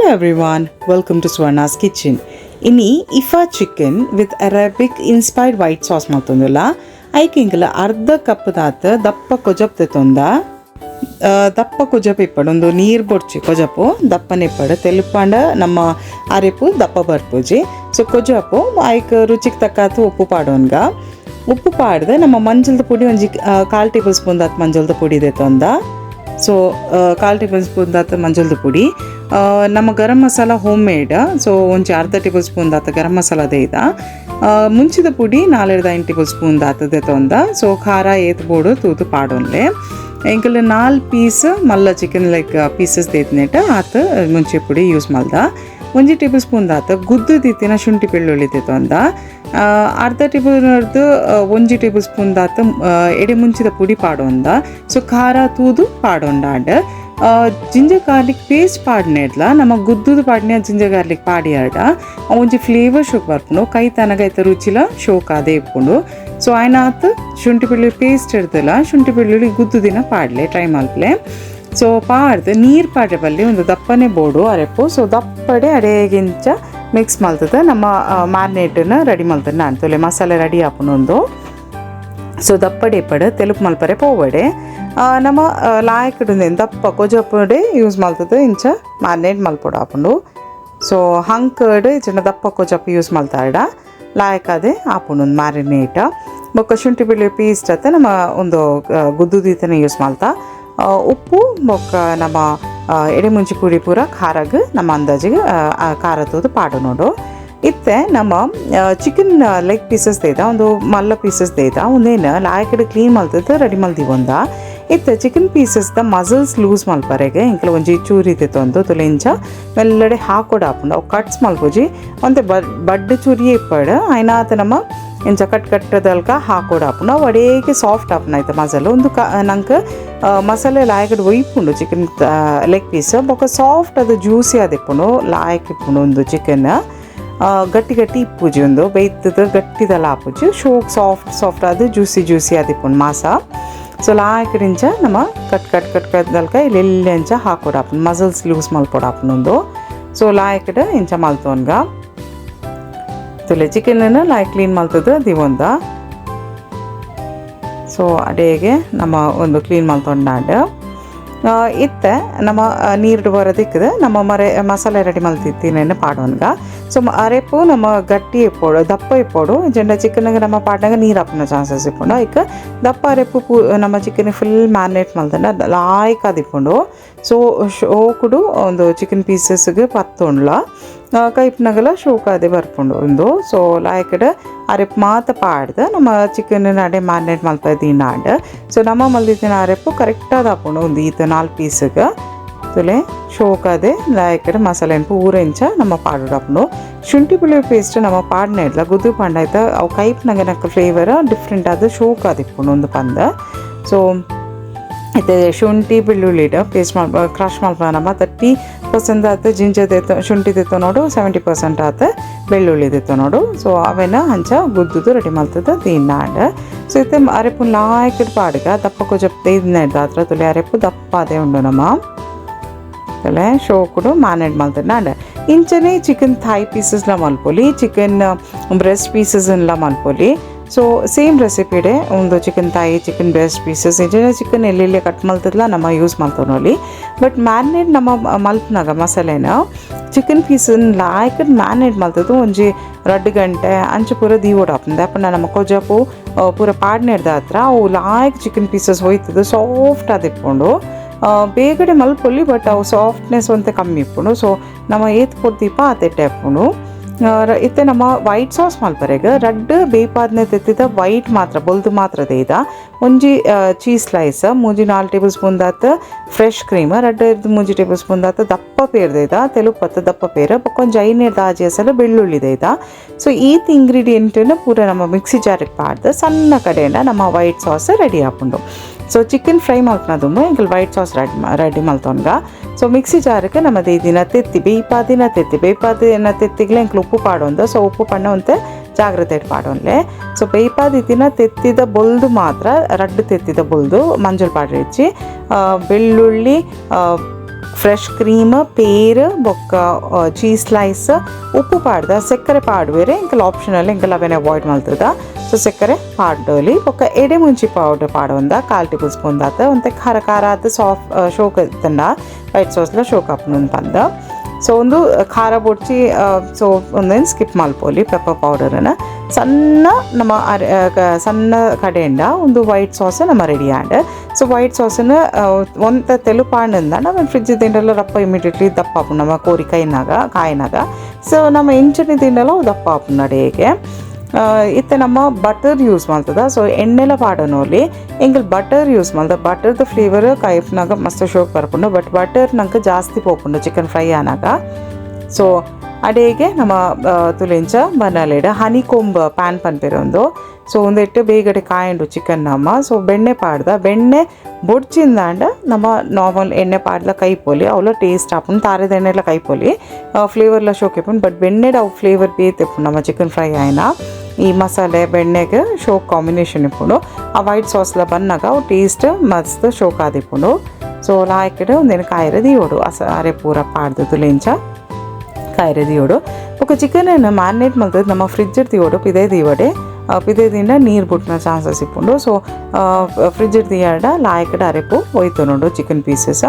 Hello everyone, welcome to Swarna's Kitchen. Inni Ifa chicken with Arabic inspired white sauce matondula. ಐಕಿಂಗಲ ಅರ್ಧ cup ದಾತ ದಪ್ಪ ಕೊಜಪ್ ತೆತ್ತೊಂದ ದಪ್ಪ ಕೊಜಪ್ ಇಪ್ಪಡು ಒಂದು ನೀರು ಬೊಡ್ಚಿ ಕೊಜಪು ದಪ್ಪನ ಇಪ್ಪಡು ತೆಲುಪಾಂಡ ನಮ್ಮ ಅರೆಪು ದಪ್ಪ ಬರ್ಪುಜಿ ಸೊ ಕೊಜಪು ಐಕ್ ರುಚಿಗೆ ತಕ್ಕಾತು ಉಪ್ಪು ಪಾಡೋನ್ಗ ಉಪ್ಪು ಪಾಡ್ದೆ ನಮ್ಮ ಮಂಜಲ್ದ ಪುಡಿ ಒಂಜಿ 1/4 ಟೇಬಲ್ ಸ್ಪೂನ್ ದಾತ ಮಂಜಲ್ದ ಪುಡಿ ತೆತ್ತೊಂದ ಸೊ 1/4 ಟೇಬಲ್ ಸ್ಪೂನ್ ದಾತ ಮಂಜಲ್ದ ಪುಡಿ ನಮ್ಮ garam masala home made so ಒಂಚಿ ಅರ್ಧ ಟೇಬಲ್ ಸ್ಪೂನ್ ದಾತ ಗರಂ ಮಸಾಲ ದೇಯ್ದ ಮುಂಚಿದ ಪುಡಿ 4-5 ಟೇಬಲ್ ಸ್ಪೂನ್ ದಾತದೆ ತೊಂದ ಸೊ ಖಾರ ಏತ್ ಬೋಡು ತೂತು ಪಾಡೋನ್ಲೆ ಎಂಕಲ್ 4 ಪೀಸ್ ಮಲ್ಲ ಚಿಕನ್ ಲೈಕ್ ಪೀಸಸ್ ದೇತ್ನೆಟ ಆತ ಮುಂಚೆ ಪುಡಿ ಯೂಸ್ ಮಲ್ದ 1 ಟೇಬಲ್ ಸ್ಪೂನ್ ದಾತ ಗುದ್ದು ದಿತ್ತಿನ ಶುಂಠಿ ಬೆಳ್ಳುಳ್ಳಿ ತೊಂದ ಅರ್ಧ ಟೇಬಲ್ 1 ಟೇಬಲ್ ಸ್ಪೂನ್ ದಾತ ಎಡೆ ಮುಂಚಿದ ಪುಡಿ ಪಾಡೋಂದ ಸೊ ಖಾರ ತೂದು ಪಾಡೋಂಡಾಂಡ್ ಜಿಂಜರ್ ಗಾರ್ಲಿಕ್ ಪೇಸ್ಟ್ ಪಾಡ್ನೇಡ್ಲ ನಮ್ಮ ಗುದ್ದುದು ಪಾಡ್ನೆ ಜಿಂಜರ್ ಗಾರ್ಲಿಕ್ ಪಾಡಿಯಾಡ ಒಂಜಿ ಫ್ಲೇವರ್ ಶೋಕ್ ಬರ್ಪುಂಡು ಕೈ ತನಗೈತ ರುಚಿಲ ಶೋಕ್ ಅದೇ ಇಪ್ಪುಂಡು ಸೊ ಆಯ್ನ ಆತು ಶುಂಠಿ ಬೆಳ್ಳುಳ್ಳಿ ಪೇಸ್ಟ್ ಇಡ್ದಲ್ಲ ಶುಂಠಿ ಬೆಳ್ಳುಳ್ಳಿ ಗುದ್ದು ದಿನ ಪಾಡ್ಲೆ ಟ್ರೈ ಮಲ್ಪಲೆ ಸೊ ಪಾಡ್ದು ನೀರು ಪಾಡ್ರೆ ಬಲ್ಲಿ ಒಂದು ದಪ್ಪನೆ ಬೋಡು ಅರೆಪು ಸೊ ದಪ್ಪಡೆ ಅಡೆಗಿಂಚ ಮಿಕ್ಸ್ ಮಲ್ತದ ನಮ್ಮ ಮ್ಯಾರಿನೇಟನ್ನ ರೆಡಿ ಮಲ್ತದ ನಾನು ತೊಲೆ ಮಸಾಲೆ ರೆಡಿ ಹಾಪುನೊಂದು ಸೊ ದಪ್ಪಡೆ ಪಡೆ ತೆಲುಪು ಮಲ್ಪರೆ ಪೋವಡೆ ನಮ್ಮ ಲಾಯಕಡೆ ದಪ್ಪ ಕೊಜಪಡೆ ಯೂಸ್ ಮಲ್ತದೆ ಇಂಚ ಮ್ಯಾರಿನೇಟ್ ಮಲ್ಪೊಡು ಹಾಪುಂಡು ಸೊ ಹಂಕಡ್ ಚಿನ್ನ ದಪ್ಪ ಕೊಜಪ್ ಯೂಸ್ ಮಲ್ತಾಡ ಲಾಯಕ್ ಅದೇ ಹಾಪುಂಡು ಒಂದು ಮ್ಯಾರಿನೇಟ್ ಬೊಕ್ಕ ಶುಂಠಿ ಬೆಳ್ಳುಳ್ಳಿ ಪೇಸ್ಟ್ ಅತ್ತ ನಮ್ಮ ಒಂದು ಗುದ್ದು ದೀತನೇ ಯೂಸ್ ಮಲ್ತಾ ಉಪ್ಪು ಬೊಕ್ಕ ನಮ್ಮ ಎಡೆ ಮುಂಚಿ ಪುಡಿ ಪೂರ ಖಾರಗೆ ನಮ್ಮ ಅಂದಾಜಿಗೆ ಖಾರ ತೋದು ಪಾಡು ನೋಡು ಇತ್ತೆ ನಮ್ಮ ಚಿಕನ್ ಲೆಗ್ ಪೀಸಸ್ ದೇದ ಒಂದು ಮಲ್ಲ ಪೀಸಸ್ ದೇದ ಒಂದೇನು ಲಾಯಕಡೆ ಕ್ಲೀನ್ ಮಲ್ತದ ರೆಡಿ ಮಲ್ದಿವೊಂದ ಇತ್ತೆ ಚಿಕನ್ ಪೀಸಸ್ದ ಮಸಲ್ಸ್ ಲೂಸ್ ಮಲ್ಪರೆಗೆ ಇಂಕಲ ಒಂಜಿ ಚೂರಿ ತೆತ್ತೊಂದು ತುಲೆಂಚ ಮೆಲ್ಲಡೆ ಹಾಕೊಡು ಹಾಪುಂಡು ಅವು ಕಟ್ಸ್ ಮಲ್ಪುಜಿ ಒಂತೆ ಬಡ್ಡು ಚೂರಿಯೇ ಇಪ್ಪಡು ಐನಾತ ನಮ್ಮ ಇಂಚ ಕಟ್ಟದಲ್ಕ ಹಾಕೊಡು ಹಾಪುಂಡು ಅವು ಅಡೇಗೆ ಸಾಫ್ಟ್ ಹಾಪುಂಡು ಆಯ್ತು ಮಸಾಲೆ ಒಂದು ನಂಗೆ ಮಸಾಲೆ ಲಾಯಕಡೆ ಒಯ್ಪುಂಡು ಚಿಕನ್ ಲೆಗ್ ಪೀಸ್ ಬೊಕ್ಕ ಸಾಫ್ಟ್ ಅದು ಜ್ಯೂಸಿ ಅದಿಪ್ಪುಂಡು ಲಾಯಕ್ ಇಪ್ಪುಂಡು ಒಂದು ಚಿಕನ್ ಗಟ್ಟಿ ಗಟ್ಟಿ ಇಪ್ಪುಜಿ ಒಂದು ಬೇಯ್ತದ ಗಟ್ಟಿದಲ್ಲ ಹಾಪುಜಿ ಶೋಕ್ ಸಾಫ್ಟ್ ಅದು ಜ್ಯೂಸಿ ಅದಿಪ್ಪುಂಡು ಮಾಸ ಸೊ ಲಾಯಕಡಿಂಚ ನಮ್ಮ ಕಟ್ದಲ್ಕ ಇಲ್ಲಿ ಇಂಚ ಹಾಕೊಡು ಹಾಪುಂಡು ಮಸಲ್ಸ್ ಲೂಸ್ ಮಲ್ಪೊಡು ಹಾಪುನೊಂದು ಸೊ ಲಾಯಕಡೆ ಇಂಚ ಮಲ್ತೋನ್ಗ ತುಲೆ ಚಿಕನ್ನ ಲಾಯಕ್ ಕ್ಲೀನ್ ಮಲ್ತದ ದಿವೊಂದ ಸೊ ಅಡೇಗೆ ನಮ್ಮ ಒಂದು ಕ್ಲೀನ್ ಮಲ್ತೊಂಡಾಂಡ್ ಇತ್ತೆ ನಮ್ಮ ನೀರು ಬರೋದಿಕ್ಕದೆ ನಮ್ಮ ಮಸಾಲೆ ರೆಡಿ ಮಲ್ತಿತ್ತೀನೇನು ಪಾಡೋನ್ಗ ಸೊ ಅರೆಪು ನಮ್ಮ ಗಟ್ಟಿ ಇಪ್ಪೋಡು ದಪ್ಪ ಇಪ್ಪೋಡು ಜೆಂಡ ಚಿಕನ್ಗೆ ನಮ್ಮ ಪಾಡ್ನಾಗ ನೀರು ಹಾಪುನ ಚಾನ್ಸಸ್ ಇಪ್ಪುಂಡು ಈಗ ದಪ್ಪ ಅರೆಪು ನಮ್ಮ ಚಿಕನ್ ಫುಲ್ ಮ್ಯಾರಿನೇಟ್ ಮಲ್ತಂಡ ಲಾಯ್ಕ್ ಅದಿಪ್ಪುಂಡು ಸೊ ಶೋಕುಡು ಒಂದು ಚಿಕನ್ ಪೀಸಸ್ಗೆ ಪತ್ತೊಂಡ್ಲ ಕೈಪ್ನಾಗಲ ಶೋಕ ಅದೇ ಬರ್ಪುಂಡು ಒಂದು ಸೊ ಲಾಯಕಡೆ ಅರೆಪ್ ಮಾತ ಪಾಡ್ದು ನಮ್ಮ ಚಿಕನ್ ಅಡೆ ಮ್ಯಾರಿನೇಟ್ ಮಲ್ಪದಿನ ಆಡ್ ಸೊ ನಮ್ಮ ಮಲ್ದಿನ ಅರೆಪ್ಪು ಕರೆಕ್ಟಾದ ಹಾಪುಂಡು ಒಂದು ಈತ 4 ಪೀಸ್ಗೆ ತುಲೆ ಶೋಕ ಅದೇ ಲಾಯಕಡೆ ಮಸಾಲೆ ಅನ್ಪು ಊರೆಂಚ ನಮ್ಮ ಪಾಡು ಹಾಪುಂಡು ಶುಂಠಿ ಬೆಳ್ಳುಳ್ಳಿ ಪೇಸ್ಟ್ ನಮ್ಮ ಪಾಡ್ನ ಇಡ್ಲ ಗುದ್ದು ಪಾಂಡ ಆಯ್ತು ಅವು ಕೈಪ್ನಾಗ ನಕ್ಕ ಫ್ಲೇವರ್ ಡಿಫ್ರೆಂಟ್ ಆದ ಶೋಕ ಅದಿಪ್ಪುಂಡು ಒಂದು ಪಂದ ಸೊ ಇದು ಶುಂಠಿ ಬೆಳ್ಳುಳ್ಳಿ ಪೇಸ್ಟ್ ಕ್ರಶ್ ಮಲ್ಪ ನಮ್ಮ 30% ಆತ ಜಿಂಜರ್ ತೆತ್ತು ಶುಂಠಿ ತೆತ್ತು ನೋಡು 70% ಆತ ಬೆಳ್ಳುಳ್ಳಿ ತೆತ್ತು ನೋಡು ಸೊ ಅವೇನ ಹಂಚ ಗುದ್ದುದು ರೆಡಿ ಮಲ್ತದ ತಿನ್ನಾಂಡ್ ಸೊ ಇತ್ತೆ ಅರೆಪು ಲಾಯಕಡ್ ಪಾಡ್ಗ ದಪ್ಪ ಕೊಜಪ್ ತೆಯ್ದು ಹತ್ರ ತುಲೆ ಅರೆಪು ದಪ್ಪ ಅದೇ ಉಂಡು ನಮ್ಮ ತುಲೆ ಶೋಕುಡು ಮ್ಯಾರಿನೇಟ್ ಮಲ್ತದ ನಾಂಡ್ ಇಂಚನೆ ಚಿಕನ್ ಥಾಯ್ ಪೀಸಸ್ಲ ಮಲ್ಪೊಲಿ ಚಿಕನ್ ಬ್ರೆಸ್ಟ್ ಪೀಸಸ್ನ ಮಲ್ಪೊಲಿ ಸೊ ಸೇಮ್ ರೆಸಿಪಿಡೆ ಒಂದು ಚಿಕನ್ ತಾಯಿ ಚಿಕನ್ ಬ್ರೆಸ್ಟ್ ಪೀಸಸ್ ಇಂಚನೆ ಚಿಕನ್ ಎಲ್ಲೆಲ್ಲಿ ಕಟ್ ಮಲ್ತದ್ಲ ನಮ್ಮ ಯೂಸ್ ಮಲ್ತೋನೋಲಿ ಬಟ್ ಮ್ಯಾರಿನೇಟ್ ನಮ್ಮ ಮಲ್ಪನಾಗ ಮಸಾಲೆನ ಚಿಕನ್ ಪೀಸನ್ನ ಲಾಯ್ಕಡ್ ಮ್ಯಾರಿನೇಟ್ ಮಲ್ತದ್ದು ಒಂಜಿ 2 ಗಂಟೆ ಅಂಚೆ ಪೂರ ದೀವೋಡು ಹಾಪುಂಡು ಯಾಪಂಡ ನಮ್ಮ ಕೊಜಪು ಪೂರ ಪಾಡ್ನೆಡ್ದ ಹತ್ರ ಅವು ಲಾಯ್ಕ್ ಚಿಕನ್ ಪೀಸಸ್ ಹೋಯ್ತದ್ದು ಸಾಫ್ಟ್ ಆದಿಪ್ಪುಂಡು ಬೇಗಡೆ ಮಲ್ಪೊಲಿ ಬಟ್ ಅವು ಸಾಫ್ಟ್ನೆಸ್ ಒಂತೆ ಕಮ್ಮಿ ಇಪ್ಪುಂಡು ಸೊ ನಮ್ಮ ಏತ್ ಕೊಡ್ತೀಪ ಅತೆಟ್ಟೆ ಹಾಪುಂಡು ಇತ್ತೆ ನಮ್ಮ ವೈಟ್ ಸಾಸ್ ಮಲ್ಪರೆಗೆ ರಡ್ಡ್ ಬೇಯ್ಪಾದ್ನೆ ತೆತ್ತಿದ ವೈಟ್ ಮಾತ್ರ ಬೊಲ್ದು ಮಾತ್ರ ದೇಯ್ದ ಒಂಜಿ ಚೀಸ್ ಸ್ಲೈಸ್ 3-4 ಟೇಬಲ್ ಸ್ಪೂನ್ ದಾತ ಫ್ರೆಶ್ ಕ್ರೀಮ್ 2-3 ಟೇಬಲ್ ಸ್ಪೂನ್ ದಾತ ದಪ್ಪ ಪೇರ್ ದೇಯ್ದ ತೆಲುಪತ್ತು ದಪ್ಪ ಪೇರ್ ಬೊಕ್ಕೊಂಜಿ 5 ದಾಜಿ ಹೆಸರು ಬೆಳ್ಳುಳ್ಳಿ ದೇಯ್ದ ಸೊ ಈತ್ ಇಂಗ್ರೀಡಿಯೆಂಟನ್ನು ಪೂರ ನಮ್ಮ ಮಿಕ್ಸಿ ಜಾರಿಗೆ ಪಾಡ್ದು ಸಣ್ಣ ಕಡೆಯಿಂದ ನಮ್ಮ ವೈಟ್ ಸಾಸ್ ರೆಡಿ ಹಾಪುಂಡು ಸೊ ಚಿಕನ್ ಫ್ರೈ ಮಲ್ಪನದುಂಬು ಎಂಕಲ್ ವೈಟ್ ಸಾಸ್ ರೆಡಿ ಮಲ್ತೊನ್ಗ ಸೊ ಮಿಕ್ಸಿ ಜಾರಕ್ಕೆ ನಮ್ಮ ದಿನ ತೆತ್ತಿ ಬೇಯ್ಪಾದಿನ ತೆತ್ತಿಗ್ಲೆ ಎಂಕಲ್ ಉಪ್ಪು ಪಾಡೊಂದು ಸೊ ಉಪ್ಪು ಪಣ್ಣ ಒಂತೆ ಜಾಗ್ರತೆ ಪಾಡೋನ್ಲೆ ಸೊ ಬೇಯ್ಪಾದಿನ ತೆತ್ತಿದ ಬೊಲ್ದು ಮಾತ್ರ ರಡ್ಡು ತೆತ್ತಿದ ಬೊಲ್ದು ಮಂಜಲ್ ಪಾಡ್ರೆ ಹೆಚ್ಚಿ ಬೆಳ್ಳುಳ್ಳಿ ಫ್ರೆಶ್ ಕ್ರೀಮ್ ಪೇರ್ ಬೊಕ್ಕ ಚೀಸ್ ಸ್ಲೈಸ್ ಉಪ್ಪು ಪಾಡ್ದ ಸಕ್ಕರೆ ಪಾಡುವೆರೆ ಇಂಕಲ್ ಆಪ್ಷನಲ್ ಇಂಕಲ್ ಅವೇನೆ ಅವಾಯ್ಡ್ ಮಾಡ್ತದ ಸೊ ಸಕ್ಕರೆ ಪಾಡೋಲಿ ಬೊಕ್ಕ ಎಡೆ ಮುಂಚಿ ಪೌಡರ್ ಪಾಡೊಂದ 1/4 ಟೇಬಲ್ ಸ್ಪೂನ್ ದಾತ ಒಂತೆ ಖಾರ ಖಾರ ಆತ ಸಾಫ್ಟ್ ಶೋಕ್ ತಂಡ ವೈಟ್ ಸಾಸ್ಲ ಶೋಕ್ ಹಾಪುನು ಪಂದ ಸೊ ಒಂದು ಖಾರ ಬೊಡ್ಚಿ ಸೊ ಒಂದೇನು ಸ್ಕಿಪ್ ಮಲ್ಪೋಲಿ ಪೆಪ್ಪರ್ ಪೌಡರನ್ನು ಸಣ್ಣ ನಮ್ಮ ಸಣ್ಣ ಕಡೆಯಿಂದ ಒಂದು ವೈಟ್ ಸಾಸ್ ನಮ್ಮ ರೆಡಿ ಆಂಡ್ ಸೊ ವೈಟ್ ಸಾಸನ್ನು ಒಂದು ತೆಲುಪಾಂಡಿಂದ ನಮ್ಮ ಫ್ರಿಜ್ ತಿಂಡೆಲ್ಲ ರಪ್ಪ ಇಮಿಡಿಯೇಟ್ಲಿ ದಪ್ಪ ಹಾಪು ನಮ್ಮ ಕೋರಿ ಕಾಯಿನಾಗ ಸೊ ನಮ್ಮ ಇಂಚಿನ ತಿಂಡೆಲ್ಲ ದಪ್ಪ ಹಾಪು ನಡೆಗೆ ಇತ್ತೆ ನಮ್ಮ ಬಟರ್ ಯೂಸ್ ಮಾಡ್ತದ ಸೊ ಎಣ್ಣೆಲ ಪಾಡನೋಲಿ ಎಂಗಲ್ ಬಟರ್ ಯೂಸ್ ಮಾಡ್ದ ಬಟರ್ದ ಫ್ಲೇವರ್ ಕೈಫ್ನಾಗ ಮಸ್ತ್ ಶೋಕ್ ಬರ್ಪುಂಡು ಬಟ್ ಬಟರ್ ನಂಗೆ ಜಾಸ್ತಿ ಪೋಪುಂಡು ಚಿಕನ್ ಫ್ರೈ ಆನಾಗ ಸೊ ಅಡೆಗೆ ನಮ್ಮ ತುಲೆಂಚ ಬನ್ನಲೆಡ ಹನಿ ಕೊಂಬ್ ಪ್ಯಾನ್ ಪನ್ಪೆರೊಂದು ಸೊ ಒಂದೆಟ್ಟು ಬೇಗಡೆ ಕಾಯಂಡು ಚಿಕನ್ ನಮ್ಮ ಸೊ ಬೆಣ್ಣೆ ಪಾಡ್ದ ಬೆಣ್ಣೆ ಬೊಡ್ಚಿಂದಾಂಡ ನಮ್ಮ ನಾರ್ಮಲ್ ಎಣ್ಣೆ ಪಾಡ್ಲ ಕೈಪೋಲಿ ಅವಳ ಟೇಸ್ಟ್ ಹಾಪುಂಡು ತಾರದ ಎಣ್ಣೆಲ್ಲ ಕೈಪೋಲಿ ಫ್ಲೇವರ್ಲ ಶೋಕ್ ಇಪ್ಪುಂಡು ಬಟ್ ಬೆಣ್ಣೆಡ ಅವು ಫ್ಲೇವರ್ ಬೇತಿಪ್ಪುಂಡು ನಮ್ಮ ಚಿಕನ್ ಫ್ರೈ ಆಯ್ನ ಈ ಮಸಾಲೆ ಬೆಣ್ಣೆಗೆ ಶೋಕ್ ಕಾಂಬಿನೇಷನ್ ಇಪ್ಪುಂಡು ಆ ವೈಟ್ ಸಾಸ್ಲ ಬನ್ನಾಗ ಅವು ಟೇಸ್ಟ್ ಮಸ್ತ್ ಶೋಕ್ ಆದಿಪ್ಪುಂಡು ಸೊ ಲಾಯ್ಕಡೆ ಒಂದೇನು ಕಾಯಿರ ದೀವೋಡು ಅರೆ ಪೂರ ಪಾಡ್ದು ತುಲೆಂಚ ಕಾಯಿರ ದೀವೋಡು ఒక ಚಿಕನ್ ಮ್ಯಾರಿನೇಟ್ ಮಾಡ್ತದೆ ನಮ್ಮ ಫ್ರಿಜ್ ದೀವೋಡು ಪಿದೆ ದೀವಡೆ ಪಿದೇದಿಂದ ನೀರು ಬಿಟ್ಟಿನ ಚಾನ್ಸಸ್ ಇಪ್ಪುಂಡು ಸೊ ಫ್ರಿಜ್ ದಿಯಾಡ ಲಾಯಕಡೆ ಅರೆಪು ಒಯ್ತು ನೋಡು ಚಿಕನ್ ಪೀಸಸ್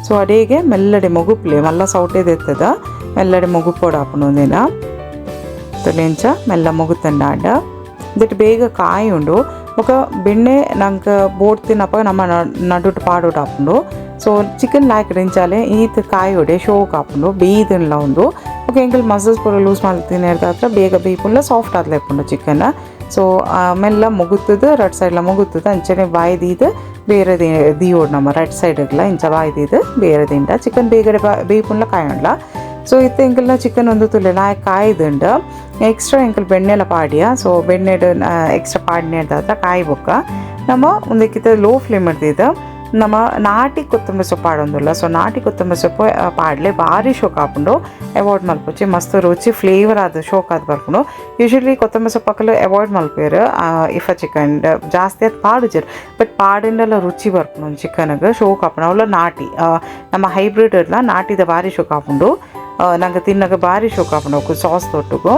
ಸೊ ಅಡಿಗೆ ಮೆಲ್ಲಡೆ ಮೊಗುಪ್ಲೆ ಮಲ್ಲ ಸೌಟೇದು ಎತ್ತದ ಮೆಲ್ಲಡೆ ಮೊಗುಪೋಡು ಹಾಪುಂಡು ಒಂದಿನ ತುಲೆಂಚ ಮೆಲ್ಲ ಮೊಗುತ್ತಂಡಾಂಡ ಇದಟ್ಟು ಬೇಗ ಕಾಯಿ ಉಂಡು ఒక ಬೆಣ್ಣೆ ನಂಗೆ ಬೋಟ್ ತಿನ್ನಪ್ಪ ನಮ್ಮ ನಡುಟ್ ಪಾಡೋಡು ಹಾಪುಂಡು ಸೊ ಚಿಕನ್ ಲಾಯ್ಕಡೆ ಇಂಚಾಲೆ ಈತ್ ಕಾಯಿ ಹೊಡೆ ಶೋಕ್ ಹಾಪುಂಡು ಬೇಯ್ದನ್ಲ ಉಂಡು ಓಕೆ ಎಂಕಲ್ ಮಸಲ್ಸ್ ಪೂರ ಲೂಸ್ ಮಾಡ್ತೀನಿ ಹತ್ರ ಬೇಗ ಬೇಯ್ಪುಂಡ ಸಾಫ್ಟ್ ಆದ್ಲೇಪುಂಡು ಚಿಕನ್ ಸೊ ಮೆಲ್ಲ ಮುಗುತ್ತದು ರೈಟ್ ಸೈಡ್ಲ ಮುಗುತ್ತದ ಅಂಚನೆ ಬಾಯ್ದಿದ್ದು ಬೇರೆ ದೀವೋಡು ನಮ್ಮ ರೈಟ್ ಸೈಡ್ಗೆಲ್ಲ ಇಂಚ ಬಾಯ್ದಿದ್ದು ಬೇರೆ ದಿಂಡ ಚಿಕನ್ ಬೇಗಡೆ ಬೇಯ್ಪುಂಡ್ಲ ಕಾಯೋಣ್ಲ ಸೊ ಇತ್ತು ಎಂಕಲ್ನ ಚಿಕನ್ ಒಂದು ತುಲೆ ಲಾಯಕ್ ಕಾಯ್ದುಂಡು ಎಕ್ಸ್ಟ್ರಾ ಎಂಕಲ್ ಬೆಣ್ಣೆಲ್ಲ ಪಾಡಿಯ ಸೊ ಬೆಣ್ಣೆಡು ಎಕ್ಸ್ಟ್ರಾ ಪಾಡಿನ ಹತ್ರ ಕಾಯಿ ಬೊಕ್ಕ ನಮ್ಮ ಒಂದಕ್ಕಿಂತ ಲೋ ಫ್ಲೇಮ್ ಇಡ್ದಿದ್ದು ನಮ್ಮ ನಾಟಿ ಕೊತ್ತಂಬರಿ ಸೊಪ್ಪು ಪಾಡೊಂದಿಲ್ಲ ಸೊ ನಾಟಿ ಕೊತ್ತಂಬರಿ ಸೊಪ್ಪು ಪಾಡಲೆ ಭಾರಿ ಶೋಕ್ ಹಾಕೊಂಡು ಅವಾಯ್ಡ್ ಮಲ್ಪೊಚ್ಚಿ ಮಸ್ತ್ ರುಚಿ ಫ್ಲೇವರ್ ಆದ ಶೋಕ್ ಆದ ಬರ್ಕೊಂಡು ಯೂಶ್ವಲಿ ಕೊತ್ತಂಬರಿ ಸೊಪ್ಪು ಹಾಕಲು ಅವಾಯ್ಡ್ ಮಲ್ಪೇರು ಇಫ ಚಿಕನ್ ಜಾಸ್ತಿ ಅದು ಪಾಡುಜರು ಬಟ್ ಪಾಡಿಂಡೆಲ್ಲ ರುಚಿ ಬರ್ಕೊಂಡು ಚಿಕನ್ಗೆ ಶೋಕ್ ಹಾಕೊಂಡು ಅವಳ ನಾಟಿ ನಮ್ಮ ಹೈಬ್ರಿಡ್ ಎಲ್ಲ ನಾಟಿದ ಭಾರಿ ಶೋಕ್ ಹಾಕೊಂಡು ನಂಗೆ ತಿನ್ನಾಗ ಭಾರಿ ಶೋಕ್ ಹಾಕೊಂಡು ಸಾಸ್ ತೊಟ್ಟಿಗೂ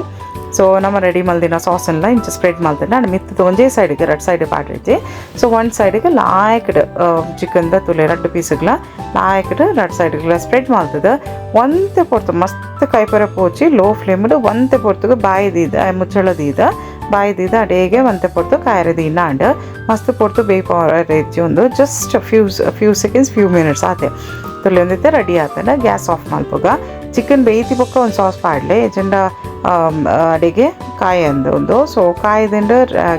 ಸೊ ನಮ್ಮ ರೆಡಿ ಮಲ್ದಿನ ಸಾಸನ್ನೆಲ್ಲ ಇಂಚ ಸ್ಪ್ರೆಡ್ ಮಾಡ್ತೇನೆ ನಾನು ಮಿತ್ತದ ಒಂದೇ ಸೈಡಿಗೆ ಎರಡು ಸೈಡ್ ಪಾಡಿರ್ತಿ ಸೊ ಒಂದು ಸೈಡಿಗೆ ಲಾಯಕಡೆ ಚಿಕನ್ದ ತುಲೆ 2 ಪೀಸ್ಗಳ ಲಾಯಕಡೆ 2 ಸೈಡ್ಗಳ ಸ್ಪ್ರೆಡ್ ಮಾಡ್ತದೆ ಒಂತೆ ಪೊರ್ತು ಮಸ್ತ್ ಕೈಪರೆ ಪೋಚಿ ಲೋ ಫ್ಲೇಮ್ಡು ಒಂತೆ ಪೊರ್ತುಗೆ ಬಾಯ್ದಿದ ಮುಚ್ಚಳದಿದ ಬಾಯ್ದಿದ ಅಡೇಗೆ ಒಂತೆ ಪೊರ್ತು ಕಾಯಿರದಿ ಇನ್ನಾಂಡ್ ಮಸ್ತ್ ಪೊರ್ತು ಬೇಯ್ಪಿ ಒಂದು just few seconds few minutes ಆತೆ ತುಲೆ ಒಂದಿತ್ತೆ ರೆಡಿ ಆತಂಡ ಗ್ಯಾಸ್ ಆಫ್ ಮಲ್ಪುಗ ಚಿಕನ್ ಬೇಯ್ತಿ ಪಕ್ಕ ಒಂದು ಸಾಸ್ ಪಾಡಲೆ ಎಜೆಂಡ ಅಡಿಗೆ ಕಾಯಿ ಒಂದು ಸೊ ಕಾಯ್ದಿಂದ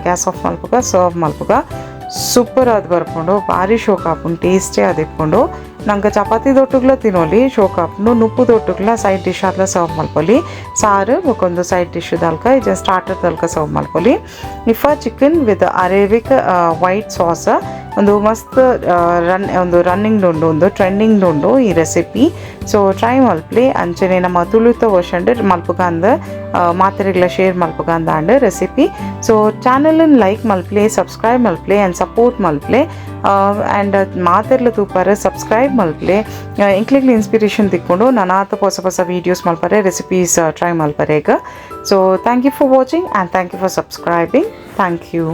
ಗ್ಯಾಸ್ ಆಫ್ ಮಲ್ಪುಗ ಸರ್ವ್ ಮಲ್ಪುಗ ಸೂಪರ್ ಅದು ಬರ್ಕೊಂಡು ಭಾರಿ ಶೋಕ್ ಹಾಪುಂಡು ಟೇಸ್ಟೇ ಅದು ಇಟ್ಕೊಂಡು ನಂಗೆ ಚಪಾತಿ ದೊಟ್ಟುಗ್ಲ ತಿನ್ನೋಲಿ ಶೋಕ್ ಹಾಪುಂಡು ನುಪ್ಪು ದೊಟ್ಟುಗ್ಲ ಸೈಡ್ ಡಿಶ್ ಆದ್ಲ ಸರ್ವ್ ಮಲ್ಪೊಲಿ ಸಾರು ಒಂದು ಸೈಡ್ ಡಿಶ್ ದಲ್ಕ ಇದು ಸ್ಟಾರ್ಟರ್ ದಲ್ಕ ಸರ್ವ್ ಮಲ್ಪೊಲಿ ಇಫಾ chicken with Arabic white sauce ಒಂದು ಮಸ್ತ್ ಒಂದು ರನ್ನಿಂಗ್ ಉಂಡು ಒಂದು ಟ್ರೆಂಡಿಂಗ್ ಉಂಡು ಈ ರೆಸಿಪಿ ಸೊ ಟ್ರೈ ಮಲ್ಪಲಿ ಅಂಚನೆ ನಮ್ಮ ತುಳುತ ವರ್ಷಂಡ್ ಮಲ್ಪುಗ ಅಂದ ಮಾತ್ರೆಗಳ ಶೇರ್ ಮಲ್ಪುಗ ಅಂದ ರೆಸಿಪಿ ಸೊ ಚಾನಲನ್ನು ಲೈಕ್ ಮಲ್ಪಲೆ ಸಬ್ಸ್ಕ್ರೈಬ್ ಮಲ್ಪಲೆ ಆ್ಯಂಡ್ ಸಪೋರ್ಟ್ ಮಲ್ಪಲೆ ಆ್ಯಂಡ್ ಮಾತೆರ್ಲ ತೂಪಾರೆ ಸಬ್ಸ್ಕ್ರೈಬ್ ಮಲ್ಪಲೆ ಇಂಕ್ಲಿಗ್ಲಿ ಇನ್ಸ್ಪಿರೇಷನ್ ತಿಕ್ಕೊಂಡು ನಾನಾತ ಹೊಸ ವೀಡಿಯೋಸ್ ಮಲ್ಪರೆ ರೆಸಿಪೀಸ್ ಟ್ರೈ ಮಲ್ಪರೆ ಈಗ so thank you for watching and thank you for subscribing thank you